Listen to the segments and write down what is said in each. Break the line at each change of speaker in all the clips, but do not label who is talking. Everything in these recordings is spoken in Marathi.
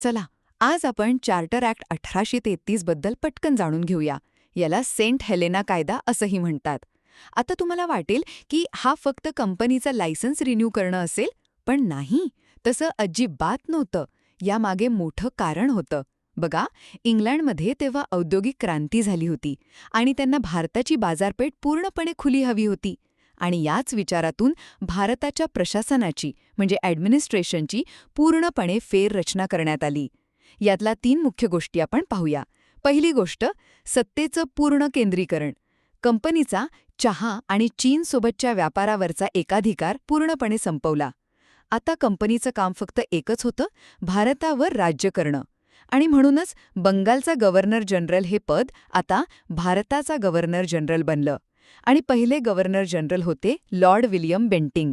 चला, आज आपण चार्टर ॲक्ट 1833 बद्दल पटकन जाणून घेऊया. याला सेंट हेलेना कायदा असंही म्हणतात. आता तुम्हाला वाटेल की हा फक्त कंपनीचा लायसन्स रिन्यू करणं असेल, पण नाही, तसं अजिबात नव्हतं. यामागे मोठं कारण होतं. बघा, इंग्लंडमध्ये तेव्हा औद्योगिक क्रांती झाली होती आणि त्यांना भारताची बाजारपेठ पूर्णपणे खुली हवी होती. आणि याच विचारातून भारताच्या प्रशासनाची म्हणजे ॲडमिनिस्ट्रेशनची पूर्णपणे फेररचना करण्यात आली. यातल्या 3 मुख्य गोष्टी आपण पाहूया. पहिली गोष्ट, सत्तेचं पूर्ण केंद्रीकरण. कंपनीचा चहा आणि चीनसोबतच्या व्यापारावरचा एकाधिकार पूर्णपणे संपवला. आता कंपनीचं काम फक्त एकच होतं, भारतावर राज्य करणं. आणि म्हणूनच बंगालचा गव्हर्नर जनरल हे पद आता भारताचा गव्हर्नर जनरल बनलं. आणि पहिले गव्हर्नर जनरल होते लॉर्ड विल्यम बेंटिंग.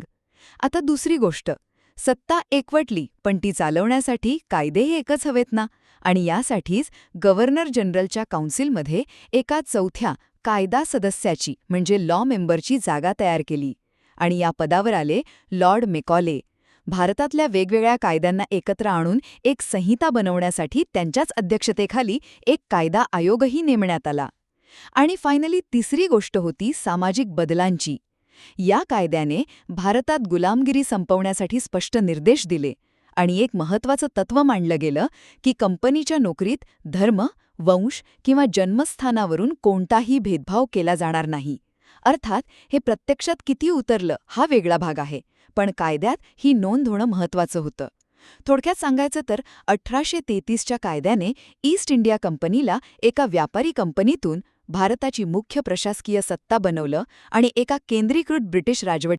आता दुसरी गोष्ट, सत्ता एकवटली, पण ती चालवण्यासाठी कायदेही एकच हवेत ना. आणि यासाठीच गव्हर्नर जनरलच्या काउन्सिलमध्ये एका चौथ्या कायदा सदस्याची म्हणजे लॉ मेंबरची जागा तयार केली. आणि या पदावर आले लॉर्ड मेकॉले. भारतातल्या वेगवेगळ्या कायद्यांना एकत्र आणून एक संहिता बनवण्यासाठी त्यांच्याच अध्यक्षतेखाली एक कायदा आयोगही नेमण्यात आला. आणि फायनली तिसरी गोष्ट होती सामाजिक बदलांची. या कायद्याने भारतात गुलामगिरी संपवण्यासाठी स्पष्ट निर्देश दिले आणि एक महत्त्वाचं तत्त्व मांडलं गेलं की कंपनीच्या नोकरीत धर्म, वंश किंवा जन्मस्थानावरून कोणताही भेदभाव केला जाणार नाही. अर्थात हे प्रत्यक्षात किती उतरलं हा वेगळा भाग आहे, पण कायद्यात ही नोंद होणं महत्त्वाचं होतं. थोडक्यात सांगायचं तर 1833च्या कायद्याने ईस्ट इंडिया कंपनीला एका व्यापारी कंपनीतून भारताची मुख्य प्रशासकीय सत्ता बनवलं आणि एका केंद्रीकृत ब्रिटिश राजवट